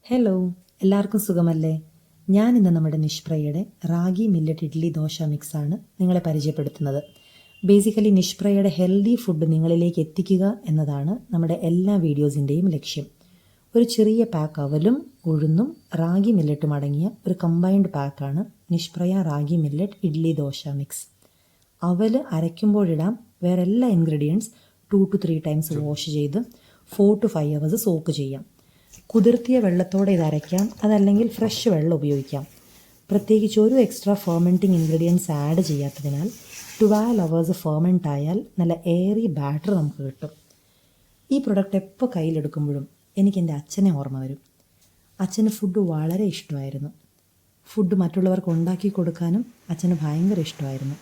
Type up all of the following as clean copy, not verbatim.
Hello, എല്ലാവർക്കും സുഖമല്ലേ? ഞാനിന്ന് നമ്മുടെ നിഷ്പ്രയുടെ റാഗി മില്ലറ്റ് ഇഡ്ഡലി ദോശ മിക്സാണ് നിങ്ങളെ പരിചയപ്പെടുത്തുന്നത്. ബേസിക്കലി നിഷ്പ്രയുടെ ഹെൽത്തി ഫുഡ് നിങ്ങളിലേക്ക് എത്തിക്കുക എന്നതാണ് നമ്മുടെ എല്ലാ വീഡിയോസിൻ്റെയും ലക്ഷ്യം. ഒരു ചെറിയ പാക്ക് അവലും ഉഴുന്നും റാഗി മില്ലറ്റും അടങ്ങിയ ഒരു കമ്പൈൻഡ് പാക്കാണ് നിഷ്പ്രയ റാഗി മില്ലറ്റ് ഇഡ്ഡലി ദോശ മിക്സ്. അവൽ അരയ്ക്കുമ്പോഴിടാം. വേറെ എല്ലാ ഇൻഗ്രീഡിയൻസ് 2 to 3 ടൈംസ് വാഷ് ചെയ്ത് 4 to 5 hours സോക്ക് ചെയ്യാം. കുതിർത്തിയ വെള്ളത്തോടെ ഇത് അരയ്ക്കാം, അതല്ലെങ്കിൽ ഫ്രഷ് വെള്ളം ഉപയോഗിക്കാം. പ്രത്യേകിച്ച് ഒരു എക്സ്ട്രാ ഫെർമെൻറ്റിംഗ് ഇൻഗ്രീഡിയൻസ് ആഡ് ചെയ്യാത്തതിനാൽ 12 hours ഫെർമെൻ്റ് ആയാൽ നല്ല എയറി ബാറ്റർ നമുക്ക് കിട്ടും. ഈ പ്രൊഡക്റ്റ് എപ്പോൾ കയ്യിലെടുക്കുമ്പോഴും എനിക്ക് എൻ്റെ അച്ഛനെ ഓർമ്മ വരും. അച്ഛന് ഫുഡ് വളരെ ഇഷ്ടമായിരുന്നു. ഫുഡ് മറ്റുള്ളവർക്ക് ഉണ്ടാക്കി കൊടുക്കാനും അച്ഛന് ഭയങ്കര ഇഷ്ടമായിരുന്നു.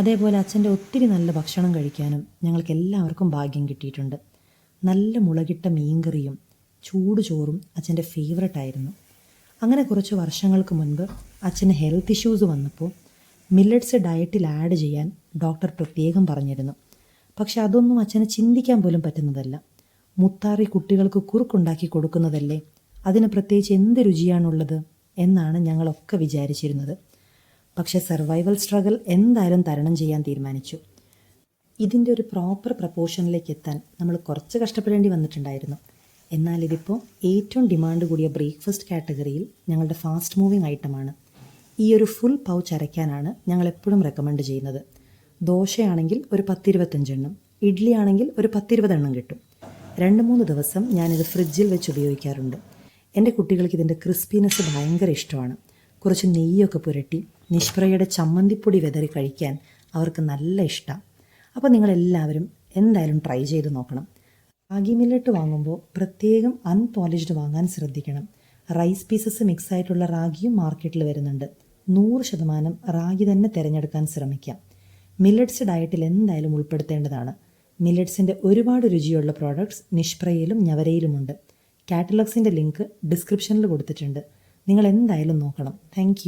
അതേപോലെ അച്ഛൻ്റെ ഒത്തിരി നല്ല ഭക്ഷണം കഴിക്കാനും ഞങ്ങൾക്ക് എല്ലാവർക്കും ഭാഗ്യം കിട്ടിയിട്ടുണ്ട്. നല്ല മുളകിട്ട മീൻകറിയും ചൂട് ചോറും അച്ഛൻ്റെ ഫേവററ്റ് ആയിരുന്നു. അങ്ങനെ കുറച്ച് വർഷങ്ങൾക്ക് മുൻപ് അച്ഛന് ഹെൽത്ത് ഇഷ്യൂസ് വന്നപ്പോൾ മില്ലറ്റ്സ് ഡയറ്റിൽ ആഡ് ചെയ്യാൻ ഡോക്ടർ പ്രത്യേകം പറഞ്ഞിരുന്നു. പക്ഷെ അതൊന്നും അച്ഛന് ചിന്തിക്കാൻ പോലും പറ്റുന്നതല്ല. മുത്താറി കുട്ടികൾക്ക് കുറുക്കുണ്ടാക്കി കൊടുക്കുന്നതല്ലേ, അതിന് പ്രത്യേകിച്ച് എന്ത് രുചിയാണുള്ളത് എന്നാണ് ഞങ്ങളൊക്കെ വിചാരിച്ചിരുന്നത്. പക്ഷെ സർവൈവൽ സ്ട്രഗിൾ എന്തായാലും തരണം ചെയ്യാൻ തീരുമാനിച്ചു. ഇതിൻ്റെ ഒരു പ്രോപ്പർ പ്രപ്പോർഷനിലേക്ക് എത്താൻ നമ്മൾ കുറച്ച് കഷ്ടപ്പെടേണ്ടി വന്നിട്ടുണ്ടായിരുന്നു. എന്നാൽ ഇതിപ്പോൾ ഏറ്റവും ഡിമാൻഡ് കൂടിയ ബ്രേക്ക്ഫാസ്റ്റ് കാറ്റഗറിയിൽ ഞങ്ങളുടെ ഫാസ്റ്റ് മൂവിങ് ഐറ്റമാണ്. ഈ ഒരു ഫുൾ പൗച്ച് അരയ്ക്കാനാണ് ഞങ്ങൾ എപ്പോഴും റെക്കമെൻഡ് ചെയ്യുന്നത്. ദോശയാണെങ്കിൽ ഒരു 10-25 എണ്ണം, ഇഡ്ഡലി ആണെങ്കിൽ ഒരു 10-20 എണ്ണം കിട്ടും. 2-3 ദിവസം ഞാനിത് ഫ്രിഡ്ജിൽ വെച്ച് ഉപയോഗിക്കാറുണ്ട്. എൻ്റെ കുട്ടികൾക്ക് ഇതിൻ്റെ ക്രിസ്പിനെസ് ഭയങ്കര ഇഷ്ടമാണ്. കുറച്ച് നെയ്യൊക്കെ പുരട്ടി നിഷ്പ്രയുടെ ചമ്മന്തിപ്പൊടി വെതറി കഴിക്കാൻ അവർക്ക് നല്ല ഇഷ്ടമാണ്. അപ്പോൾ നിങ്ങളെല്ലാവരും എന്തായാലും ട്രൈ ചെയ്ത് നോക്കണം. റാഗി മില്ലറ്റ് വാങ്ങുമ്പോൾ പ്രത്യേകം അൺപോളിഷ്ഡ് വാങ്ങാൻ ശ്രദ്ധിക്കണം. റൈസ് പീസസ് മിക്സ് ആയിട്ടുള്ള റാഗിയും മാർക്കറ്റിൽ വരുന്നുണ്ട്. 100% റാഗി തന്നെ തിരഞ്ഞെടുക്കാൻ ശ്രമിക്കാം. മില്ലറ്റ്സ് ഡയറ്റിൽ എന്തായാലും ഉൾപ്പെടുത്തേണ്ടതാണ്. മില്ലറ്റ്സിൻ്റെ ഒരുപാട് രുചിയുള്ള പ്രോഡക്ട്സ് നിഷ്പ്രയിലും ഞവരയിലുമുണ്ട്. കാറ്റലോഗ്സിൻ്റെ ലിങ്ക് ഡിസ്ക്രിപ്ഷനിൽ കൊടുത്തിട്ടുണ്ട്. നിങ്ങൾ എന്തായാലും നോക്കണം. താങ്ക്